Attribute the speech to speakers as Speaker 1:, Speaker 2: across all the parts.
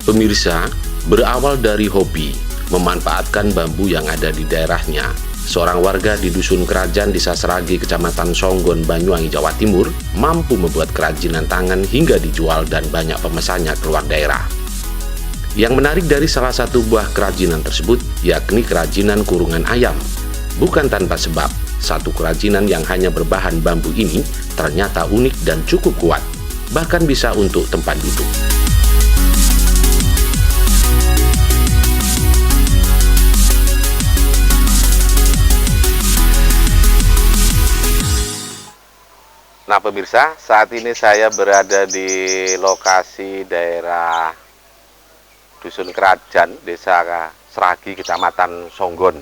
Speaker 1: Pemirsa, berawal dari hobi memanfaatkan bambu yang ada di daerahnya, seorang warga di Dusun Kerajaan, Desa Sragi, Kecamatan Songgon, Banyuwangi, Jawa Timur, mampu membuat kerajinan tangan hingga dijual dan banyak pemesannya keluar daerah. Yang menarik dari salah satu buah kerajinan tersebut, yakni kerajinan kurungan ayam. Bukan tanpa sebab, satu kerajinan yang hanya berbahan bambu ini ternyata unik dan cukup kuat, bahkan bisa untuk tempat duduk. Nah pemirsa, saat ini saya berada di lokasi daerah Dusun Kerajaan, Desa Sragi, Kecamatan Songgon.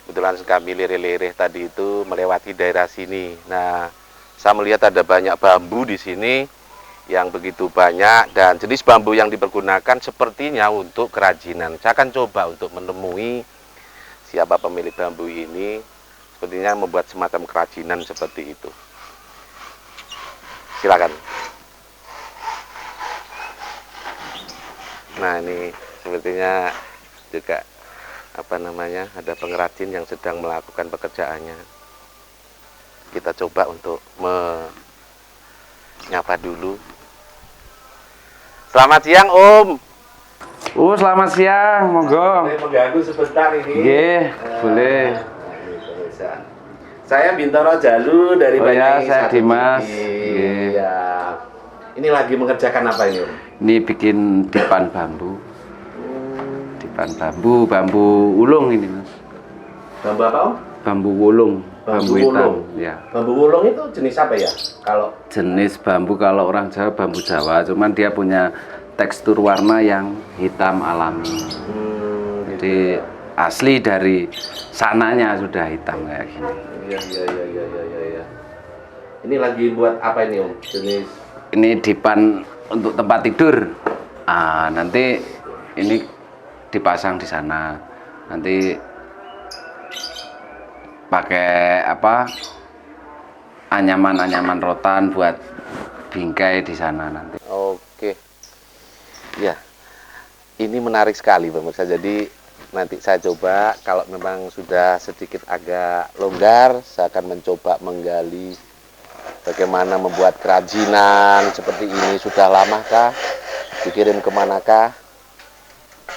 Speaker 1: Kebetulan kami lirih-lirih tadi itu melewati daerah sini. Nah, saya melihat ada banyak bambu di sini yang begitu banyak, dan jenis bambu yang dipergunakan sepertinya untuk kerajinan. Saya akan coba untuk menemui siapa pemilik bambu ini. Sepertinya membuat semacam kerajinan seperti itu. Silakan. Nah, ini sepertinya juga ada pengrajin yang sedang melakukan pekerjaannya. Kita coba untuk menyapa dulu. Selamat siang, Om.
Speaker 2: Selamat siang, monggo.
Speaker 1: Saya mengganggu sebentar ini.
Speaker 2: Iya, boleh.
Speaker 1: Saya Bintoro Jalu dari Banyuwangi.
Speaker 2: Saya Dimas.
Speaker 1: Iya. Ini lagi mengerjakan apa ini, Om?
Speaker 2: Ini bikin dipan bambu. Dipan bambu, bambu ulung ini, Mas.
Speaker 1: Bambu apa, Om?
Speaker 2: Bambu wulung, bambu hitam.
Speaker 1: wulung.
Speaker 2: Ya.
Speaker 1: Bambu wulung itu jenis apa ya? Kalau
Speaker 2: Jenis bambu kalau orang Jawa bambu Jawa, cuman dia punya tekstur warna yang hitam alami. Jadi asli dari sananya sudah hitam kayak gini.
Speaker 1: Iya. Ini lagi buat apa ini, Om? Jenis
Speaker 2: Ini dipan untuk tempat tidur. Nanti ini dipasang di sana. Nanti pakai anyaman-anyaman rotan buat bingkai di sana nanti.
Speaker 1: Oke. Ya. Ini menarik sekali, pemirsa. Jadi nanti saya coba, kalau memang sudah sedikit agak longgar, saya akan mencoba menggali bagaimana membuat kerajinan seperti ini. Sudah lamakah? Dikirim kemanakah?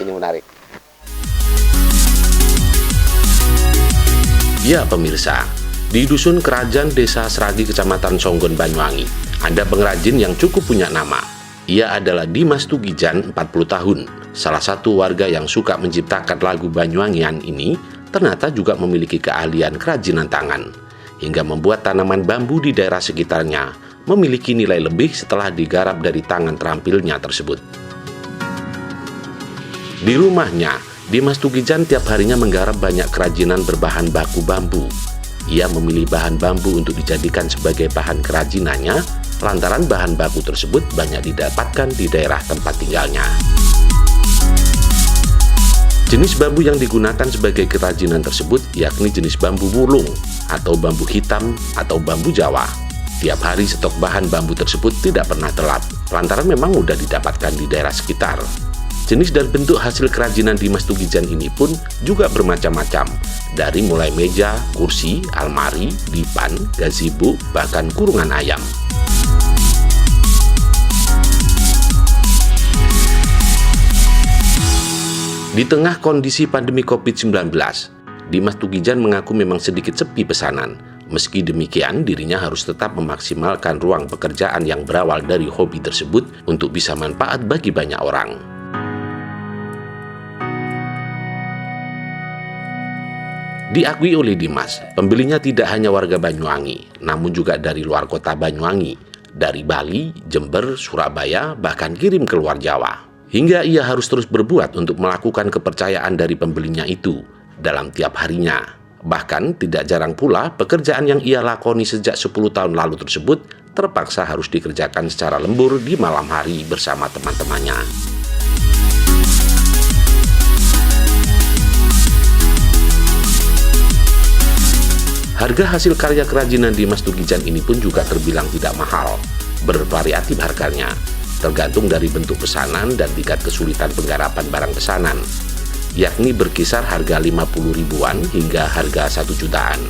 Speaker 1: Ini menarik. Ya pemirsa, di Dusun Kerajaan, Desa Sragi, Kecamatan Songgon, Banyuwangi, ada pengrajin yang cukup punya nama. Ia adalah Dimas Tugijan, 40 tahun. Salah satu warga yang suka menciptakan lagu Banyuwangian ini ternyata juga memiliki keahlian kerajinan tangan, hingga membuat tanaman bambu di daerah sekitarnya memiliki nilai lebih setelah digarap dari tangan terampilnya tersebut. Di rumahnya, Dimas Tugijan tiap harinya menggarap banyak kerajinan berbahan baku bambu. Ia memilih bahan bambu untuk dijadikan sebagai bahan kerajinannya, lantaran bahan baku tersebut banyak didapatkan di daerah tempat tinggalnya. Jenis bambu yang digunakan sebagai kerajinan tersebut yakni jenis bambu wulung atau bambu hitam atau bambu Jawa. Tiap hari stok bahan bambu tersebut tidak pernah telat, lantaran memang mudah didapatkan di daerah sekitar. Jenis dan bentuk hasil kerajinan Dimas Tugijan ini pun juga bermacam-macam, dari mulai meja, kursi, almari, dipan, gazebo, bahkan kurungan ayam. Di tengah kondisi pandemi COVID-19, Dimas Tugijan mengaku memang sedikit sepi pesanan. Meski demikian, dirinya harus tetap memaksimalkan ruang pekerjaan yang berawal dari hobi tersebut untuk bisa manfaat bagi banyak orang. Diakui oleh Dimas, pembelinya tidak hanya warga Banyuwangi, namun juga dari luar kota Banyuwangi, dari Bali, Jember, Surabaya, bahkan kirim ke luar Jawa. Hingga ia harus terus berbuat untuk melakukan kepercayaan dari pembelinya itu dalam tiap harinya. Bahkan tidak jarang pula pekerjaan yang ia lakoni sejak 10 tahun lalu tersebut terpaksa harus dikerjakan secara lembur di malam hari bersama teman-temannya. Harga hasil karya kerajinan Dimas Tugijan ini pun juga terbilang tidak mahal, bervariatif harganya.
Speaker 3: tergantung dari bentuk pesanan dan tingkat kesulitan penggarapan barang pesanan, yakni berkisar harga 50 ribuan hingga harga 1 jutaan.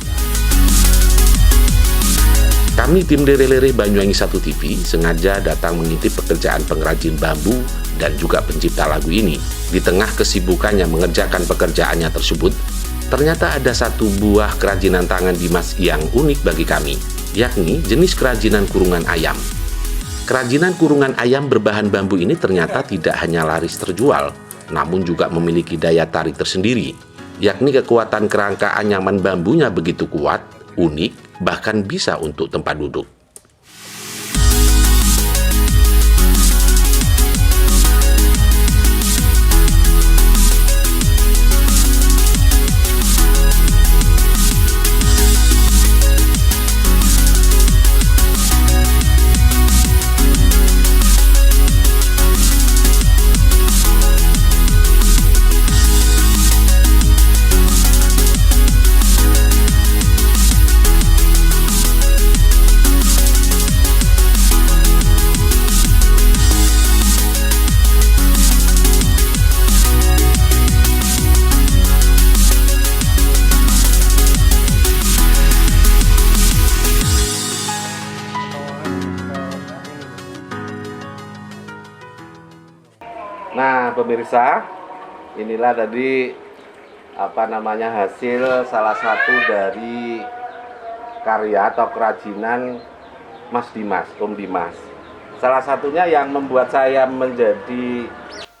Speaker 3: Kami tim Lere-Lere Banyuwangi 1 TV sengaja datang mengintip pekerjaan pengrajin bambu dan juga pencipta lagu ini. Di tengah kesibukannya mengerjakan pekerjaannya tersebut, ternyata ada satu buah kerajinan tangan Dimas yang unik bagi kami, yakni jenis kerajinan kurungan ayam. Kerajinan kurungan ayam berbahan bambu ini ternyata tidak hanya laris terjual, namun juga memiliki daya tarik tersendiri, yakni kekuatan kerangka anyaman bambunya begitu kuat, unik, bahkan bisa untuk tempat duduk.
Speaker 1: Nah, pemirsa, inilah tadi hasil salah satu dari karya atau kerajinan Mas Dimas, Om Dimas. Salah satunya yang membuat saya menjadi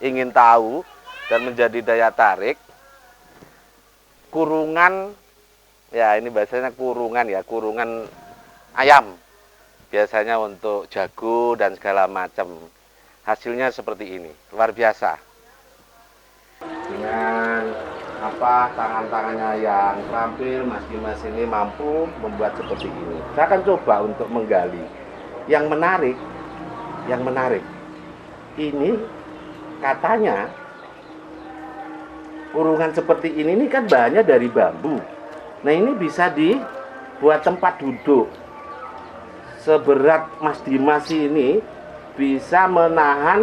Speaker 1: ingin tahu dan menjadi daya tarik, kurungan, ya ini bahasanya kurungan ya, kurungan ayam. Biasanya untuk jago dan segala macam. Hasilnya seperti ini, luar biasa. Dengan tangan-tangannya yang terampil, Mas Dimas ini mampu membuat seperti ini. Saya akan coba untuk menggali. Yang menarik, ini katanya kurungan seperti ini kan bahannya dari bambu. Nah, ini bisa dibuat tempat duduk. Seberat Mas Dimas ini bisa menahan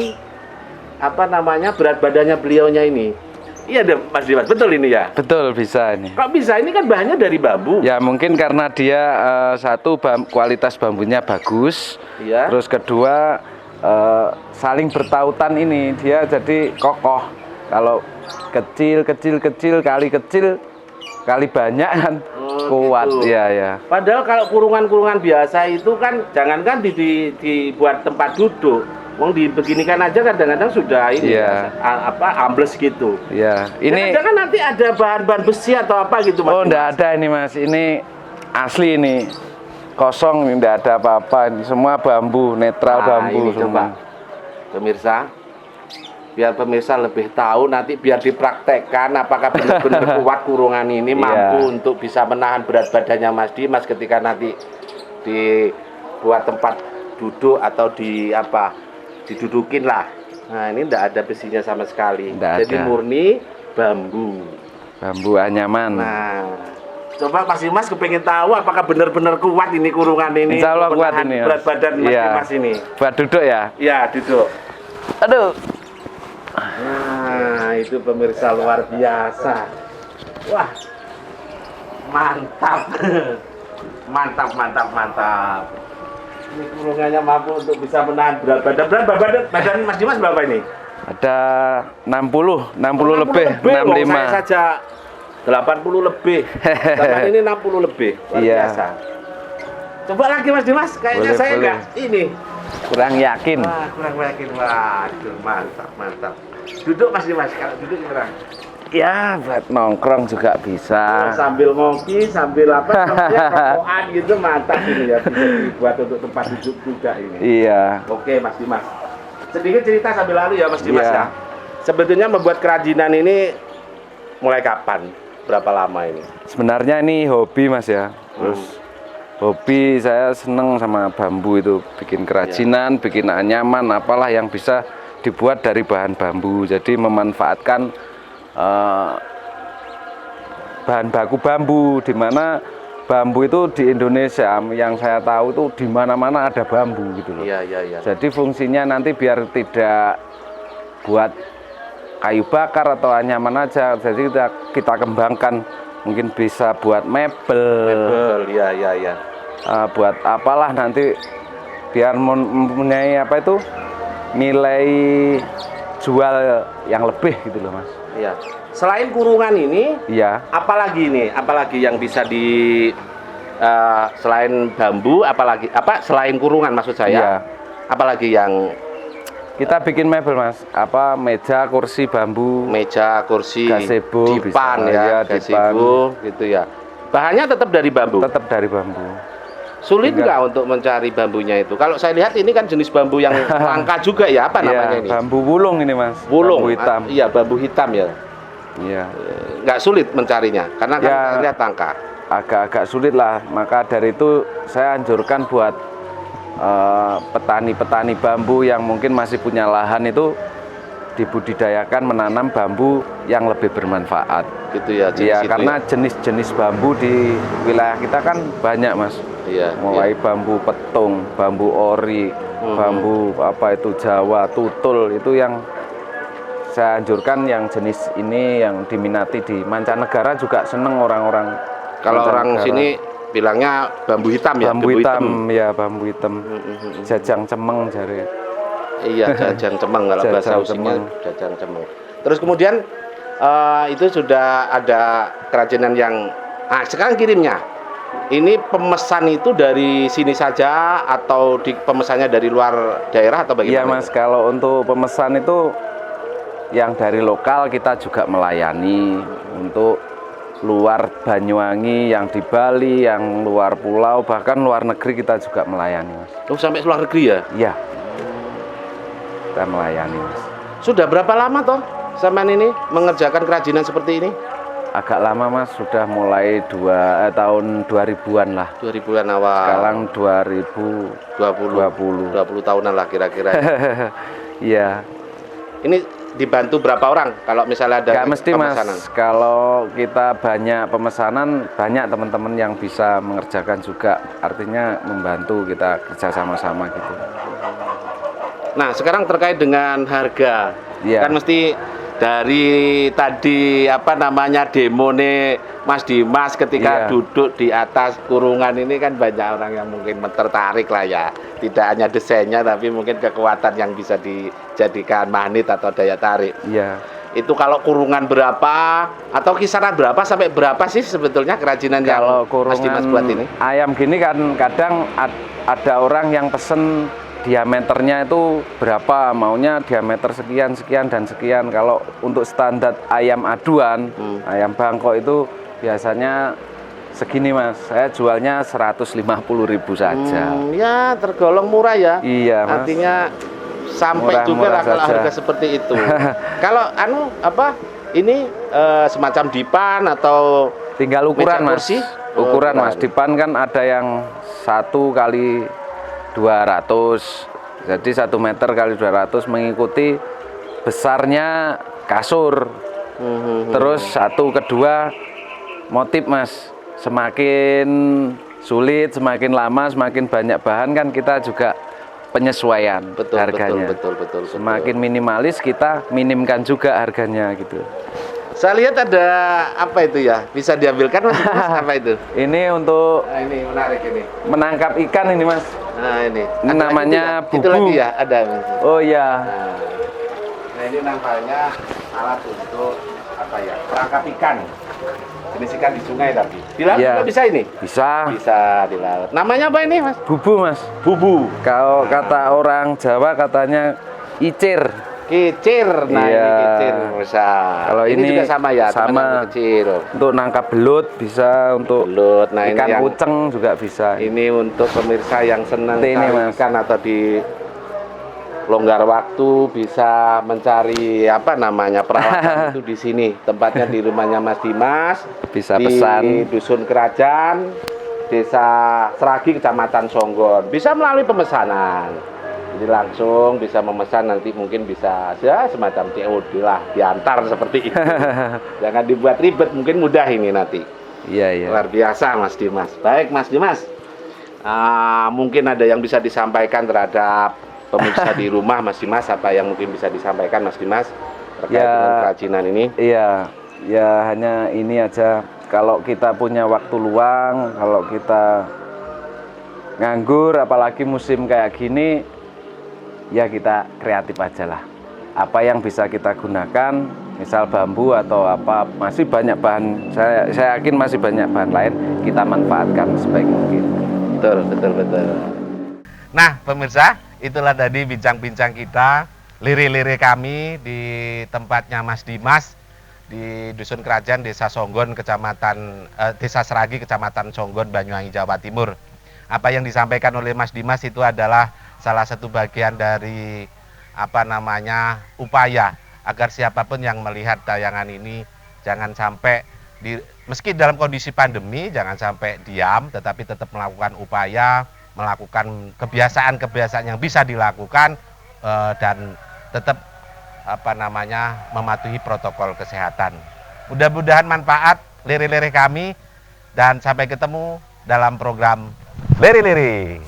Speaker 1: berat badannya beliaunya ini. Iya deh Mas Dimas, betul ini ya?
Speaker 2: Betul, bisa ini.
Speaker 1: Kok bisa? Ini kan bahannya dari bambu.
Speaker 2: Ya mungkin karena dia satu kualitas bambunya bagus.
Speaker 1: Iya.
Speaker 2: Terus kedua saling bertautan ini, dia jadi kokoh. Kalau kecil kali banyak kan kuat.
Speaker 1: Gitu.
Speaker 2: Ya.
Speaker 1: Padahal kalau kurungan-kurungan biasa itu kan jangankan dibuat tempat duduk, wong dibeginikan aja kadang-kadang sudah ini ambles gitu.
Speaker 2: Iya. Ini
Speaker 1: jangan nanti ada bahan-bahan besi atau apa gitu Mas.
Speaker 2: Oh, enggak ada ini Mas. Ini asli ini. Kosong, enggak ada apa-apa. Ini semua bambu, netral bambu
Speaker 1: ini
Speaker 2: semua.
Speaker 1: Coba. Pemirsa, biar pemirsa lebih tahu, nanti biar dipraktekkan apakah benar-benar kuat kurungan ini mampu untuk bisa menahan berat badannya Mas Dimas ketika nanti dibuat tempat duduk atau didudukin lah. Nah, ini enggak ada besinya sama sekali. Jadi murni bambu
Speaker 2: anyaman.
Speaker 1: Nah, coba Mas Dimas kepengen tahu apakah benar-benar kuat ini kurungan ini.
Speaker 2: Insya Allah kuat ini.
Speaker 1: Berat badan Mas Dimas ini.
Speaker 2: Buat duduk ya?
Speaker 1: Iya, duduk.
Speaker 2: Aduh.
Speaker 1: Nah, itu pemirsa luar biasa. Wah, mantap. mantap. Ini kurungannya mampu untuk bisa menahan berat badan. Badan Mas Dimas berapa ini?
Speaker 2: Ada 60 lebih, 65.
Speaker 1: Saya saja 80 lebih. Sama ini 60 lebih. Luar biasa. Coba lagi Mas Dimas, kayaknya saya enggak ini.
Speaker 2: Kurang yakin.
Speaker 1: Kurang yakin. Waduh, mantap. Duduk Mas Dimas, kalau duduk gimana?
Speaker 2: Ya, buat nongkrong juga bisa.
Speaker 1: Sambil ngopi, sambil rokokan gitu, mantap ini ya. Bisa dibuat untuk tempat duduk juga ini.
Speaker 2: Iya.
Speaker 1: Oke Mas Dimas. Sedikit cerita sambil lalu ya Mas Dimas ya. Sebetulnya membuat kerajinan ini mulai kapan? Berapa lama ini?
Speaker 2: Sebenarnya ini hobi Mas ya. Terus hobi, saya seneng sama bambu itu, bikin kerajinan, bikin anyaman, apalah yang bisa dibuat dari bahan bambu. Jadi memanfaatkan bahan baku bambu, di mana bambu itu di Indonesia yang saya tahu itu di mana-mana ada bambu gitu loh.
Speaker 1: Iya, iya, iya.
Speaker 2: Jadi fungsinya nanti biar tidak buat kayu bakar atau anyaman aja. Jadi kita kembangkan, mungkin bisa buat mebel,
Speaker 1: Iya, iya, iya.
Speaker 2: buat apalah nanti biar mempunyai apa itu nilai jual yang lebih gitu loh Mas.
Speaker 1: Iya. Selain kurungan ini,
Speaker 2: Iya.
Speaker 1: apalagi nih? Apalagi yang bisa selain bambu, apalagi selain kurungan maksud saya?
Speaker 2: Iya.
Speaker 1: Apalagi yang
Speaker 2: Kita bikin mebel Mas, meja, kursi bambu,
Speaker 1: meja, kursi,
Speaker 2: gazebo,
Speaker 1: dipan
Speaker 2: bisa,
Speaker 1: ya,
Speaker 2: iya,
Speaker 1: gazebo gitu ya. Bahannya tetap dari bambu.
Speaker 2: tetap dari bambu.
Speaker 1: Sulit
Speaker 2: Tinggal-
Speaker 1: nggak untuk mencari bambunya itu? Kalau saya lihat ini kan jenis bambu yang langka juga ya, apa namanya
Speaker 2: Iya,
Speaker 1: ini?
Speaker 2: bambu wulung ini Mas.
Speaker 1: Wulung.
Speaker 2: Bambu hitam.
Speaker 1: Iya, bambu hitam ya.
Speaker 2: Iya.
Speaker 1: Nggak sulit mencarinya karena kan
Speaker 2: Ya.
Speaker 1: saya lihat langka.
Speaker 2: Agak-agak sulit lah. Maka dari itu saya anjurkan buat petani-petani bambu yang mungkin masih punya lahan itu dibudidayakan menanam bambu yang lebih bermanfaat.
Speaker 1: Gitu ya.
Speaker 2: Iya,
Speaker 1: jenis itu
Speaker 2: karena jenis-jenis bambu di wilayah kita kan banyak Mas.
Speaker 1: Iya.
Speaker 2: Mulai bambu petung, bambu ori, bambu apa itu Jawa, tutul, itu yang saya anjurkan yang jenis ini yang diminati di mancanegara juga seneng orang-orang.
Speaker 1: Kalau orang
Speaker 2: mancanegara.
Speaker 1: sini bilangnya bambu hitam ya.
Speaker 2: Bambu hitam, ya bambu hitam. Jajang cemeng jari.
Speaker 1: Iya, jajang cemeng kalau bahasa
Speaker 2: Jajang
Speaker 1: usinya
Speaker 2: cemeng.
Speaker 1: jajang cemeng. Terus kemudian itu sudah ada kerajinan yang sekarang kirimnya. Ini pemesan itu dari sini saja atau pemesannya dari luar daerah atau bagaimana?
Speaker 2: Iya Mas, kalau untuk pemesan itu yang dari lokal kita juga melayani. Untuk luar Banyuwangi, yang di Bali, yang luar pulau, bahkan luar negeri kita juga melayani Mas.
Speaker 1: Oh, sampai luar negeri ya?
Speaker 2: Iya, kita melayani Mas.
Speaker 1: Sudah berapa lama toh sampean ini mengerjakan kerajinan seperti ini?
Speaker 2: Agak lama Mas, sudah mulai tahun 2000-an lah.
Speaker 1: 2000-an awal.
Speaker 2: Sekarang 2020.
Speaker 1: 20 tahunan lah kira-kira.
Speaker 2: Iya.
Speaker 1: Ini dibantu berapa orang kalau misalnya ada
Speaker 2: Nggak mesti
Speaker 1: pemesanan?
Speaker 2: Mas, kalau kita banyak pemesanan, banyak teman-teman yang bisa mengerjakan juga. Artinya membantu kita kerja sama-sama gitu.
Speaker 1: Nah, sekarang terkait dengan harga.
Speaker 2: Iya.
Speaker 1: Kan mesti dari tadi demo nih Mas Dimas ketika
Speaker 2: Iya.
Speaker 1: duduk di atas kurungan ini kan banyak orang yang mungkin tertarik lah ya. Tidak hanya desainnya tapi mungkin kekuatan yang bisa dijadikan magnet atau daya tarik.
Speaker 2: Iya.
Speaker 1: Itu kalau kurungan berapa atau kisaran berapa sampai berapa sih sebetulnya kerajinan
Speaker 2: Kalau
Speaker 1: yang Mas Dimas buat ini?
Speaker 2: ayam gini kan kadang ada orang yang pesen diameternya itu berapa, maunya diameter sekian, sekian, dan sekian. Kalau untuk standar ayam aduan, ayam Bangkok itu biasanya segini Mas. Saya jualnya 150.000 saja.
Speaker 1: Ya tergolong murah ya.
Speaker 2: Iya Mas.
Speaker 1: Artinya sampai juga
Speaker 2: Murah-murah
Speaker 1: lah kalau
Speaker 2: saja.
Speaker 1: harga seperti itu. Kalau ini semacam dipan atau
Speaker 2: Tinggal ukuran
Speaker 1: meja
Speaker 2: Mas.
Speaker 1: kursi?
Speaker 2: Ukuran
Speaker 1: Oh,
Speaker 2: Mas. Dipan kan ada yang 1 kali 200. Jadi 1 meter kali 200 mengikuti besarnya kasur. Terus 1 kedua motif Mas. Semakin sulit, semakin lama, semakin banyak bahan kan kita juga penyesuaian harganya.
Speaker 1: Betul.
Speaker 2: Semakin minimalis kita minimkan juga harganya gitu.
Speaker 1: Saya lihat ada apa itu ya? Bisa diambilkan Mas? Apa itu?
Speaker 2: Ini untuk
Speaker 1: Nah, ini menarik ini.
Speaker 2: menangkap ikan ini Mas.
Speaker 1: Nah, ini.
Speaker 2: Ini
Speaker 1: Ada
Speaker 2: namanya
Speaker 1: lagi itu
Speaker 2: bubu.
Speaker 1: lagi ya? Ada.
Speaker 2: Oh iya.
Speaker 1: Nah, ini nampaknya alat untuk perangkap ikan. Jenis ikan di sungai tapi. Di laut
Speaker 2: Iya.
Speaker 1: juga bisa ini?
Speaker 2: Bisa.
Speaker 1: Bisa di laut. Namanya apa ini, Mas?
Speaker 2: Bubu Mas.
Speaker 1: Bubu.
Speaker 2: Kalau kata orang Jawa katanya icir.
Speaker 1: Kicir. Nah,
Speaker 2: Iya.
Speaker 1: ini kicir. Bisa.
Speaker 2: Kalau ini
Speaker 1: juga sama ya,
Speaker 2: sama.
Speaker 1: cuman yang kecil.
Speaker 2: Untuk nangkap belut bisa, untuk
Speaker 1: Belut. Nah, ini
Speaker 2: ikan
Speaker 1: yang
Speaker 2: kuceng juga bisa.
Speaker 1: ini untuk pemirsa yang senang
Speaker 2: Ini,
Speaker 1: cari
Speaker 2: Mas.
Speaker 1: ikan atau di longgar waktu bisa mencari peralatan itu di sini. Tempatnya di rumahnya Mas Dimas.
Speaker 2: Bisa
Speaker 1: di
Speaker 2: pesan.
Speaker 1: Dusun Kerajaan, Desa Seragi, Kecamatan Songgon. Bisa melalui pemesanan. Jadi langsung bisa memesan, nanti mungkin bisa ya semacam COD lah, diantar seperti itu. Jangan dibuat ribet, mungkin mudah ini nanti.
Speaker 2: Iya, iya.
Speaker 1: Luar biasa Mas Dimas. Baik Mas Dimas, mungkin ada yang bisa disampaikan terhadap pemirsa di rumah Mas Dimas, apa yang mungkin bisa disampaikan Mas Dimas terkait dengan kerajinan ini?
Speaker 2: Iya, ya hanya ini aja, kalau kita punya waktu luang, kalau kita nganggur apalagi musim kayak gini, ya kita kreatif aja lah. Apa yang bisa kita gunakan, misal bambu atau apa, masih banyak bahan, saya yakin masih banyak bahan lain, kita manfaatkan sebaik mungkin.
Speaker 1: Betul, betul, betul. Nah, pemirsa, itulah tadi bincang-bincang kita, lirik-lirik kami di tempatnya Mas Dimas di Dusun Kerajaan, Desa Songgon, Desa Seragi, Kecamatan Songgon, Banyuwangi, Jawa Timur. Apa yang disampaikan oleh Mas Dimas itu adalah salah satu bagian dari upaya agar siapapun yang melihat tayangan ini jangan sampai meski dalam kondisi pandemi jangan sampai diam, tetapi tetap melakukan upaya, melakukan kebiasaan-kebiasaan yang bisa dilakukan dan tetap mematuhi protokol kesehatan. Mudah-mudahan manfaat lirik-lirik kami dan sampai ketemu dalam program Lirik-lirik.